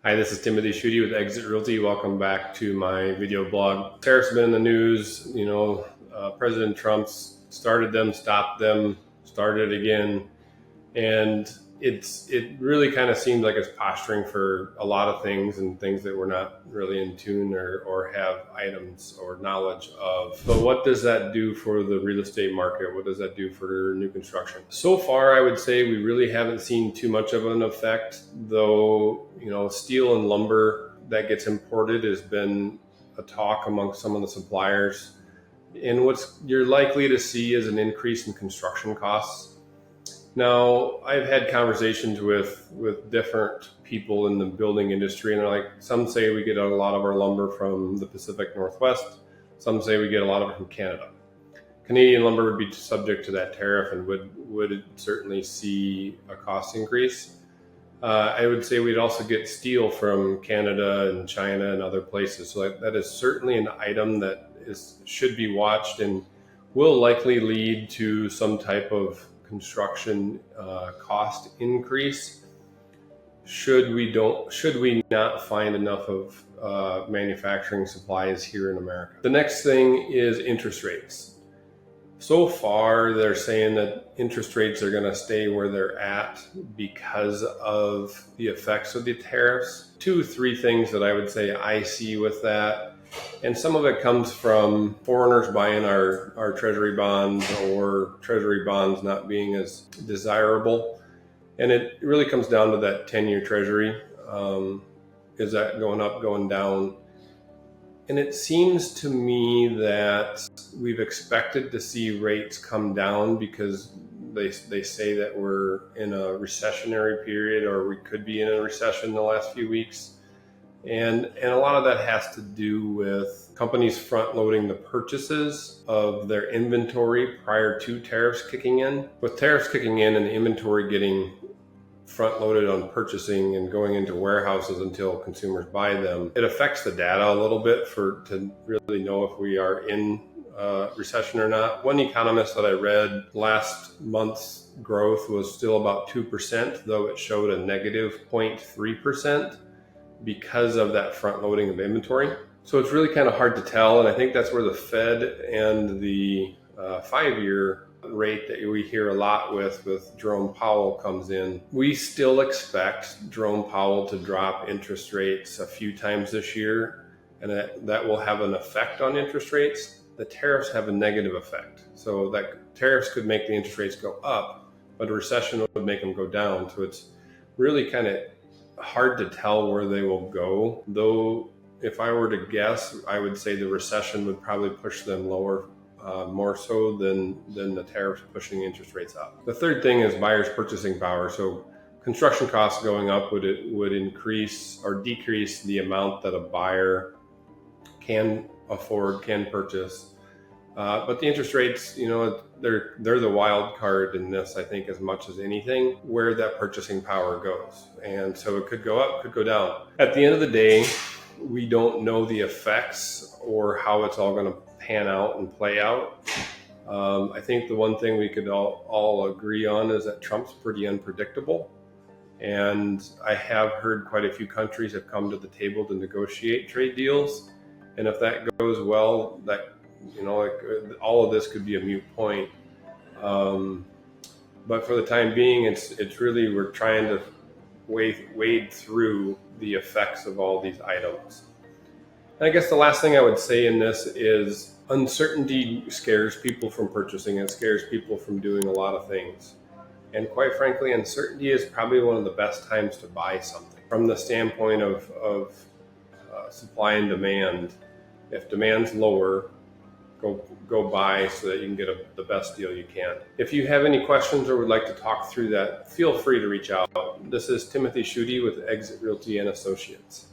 Hi, this is Timothy Schutte with Exit Realty. Welcome back to my video blog. Tariffs have been in the news. President Trump's started them, stopped them, started again. And it really kind of seems like it's posturing for a lot of things and things that we're not really in tune or have items or knowledge of. But what does that do for the real estate market? What does that do for new construction? So far, I would say we really haven't seen too much of an effect, though, steel and lumber that gets imported has been a talk among some of the suppliers. And what you're likely to see is an increase in construction costs. Now, I've had conversations with different people in the building industry, and they're like, some say we get a lot of our lumber from the Pacific Northwest. Some say we get a lot of it from Canada. Canadian lumber would be subject to that tariff and would certainly see a cost increase. I would say we'd also get steel from Canada and China and other places. So that is certainly an item that should be watched and will likely lead to some type of construction cost increase should we not find enough of manufacturing supplies here in America. The next thing is interest rates. So far, they're saying that interest rates are going to stay where they're at because of the effects of the tariffs. 2-3 things that I would say I see with that. And some of it comes from foreigners buying our treasury bonds or treasury bonds not being as desirable. And it really comes down to that 10-year treasury. Is that going up, going down? And it seems to me that we've expected to see rates come down because they say that we're in a recessionary period, or we could be in a recession the last few weeks. And a lot of that has to do with companies front loading the purchases of their inventory prior to tariffs kicking in. With tariffs kicking in and the inventory getting front loaded on purchasing and going into warehouses until consumers buy them, it affects the data a little bit to really know if we are in recession or not. One economist that I read, last month's growth was still about 2%, though it showed a negative 0.3%. because of that front loading of inventory. So it's really kind of hard to tell. And I think that's where the Fed and the 5-year rate that we hear a lot with Jerome Powell comes in. We still expect Jerome Powell to drop interest rates a few times this year, and that will have an effect on interest rates. The tariffs have a negative effect. So that tariffs could make the interest rates go up, but a recession would make them go down. So it's really kind of hard to tell where they will go, though if I were to guess, I would say the recession would probably push them lower, more so than the tariffs pushing interest rates up. The third thing is buyers' purchasing power. So construction costs going up would increase or decrease the amount that a buyer can afford, can purchase. But the interest rates, they're the wild card in this, I think, as much as anything, where that purchasing power goes. And so it could go up, could go down. At the end of the day, we don't know the effects or how it's all going to pan out and play out. I think the one thing we could all agree on is that Trump's pretty unpredictable. And I have heard quite a few countries have come to the table to negotiate trade deals. And if that goes well, all of this could be a moot point. But for the time being, it's really, we're trying to wade through the effects of all these items. And I guess the last thing I would say in this is uncertainty scares people from purchasing. It scares people from doing a lot of things. And quite frankly, uncertainty is probably one of the best times to buy something. From the standpoint of supply and demand, if demand's lower, go buy so that you can get the best deal you can. If you have any questions or would like to talk through that, feel free to reach out. This is Timothy Schutte with Exit Realty and Associates.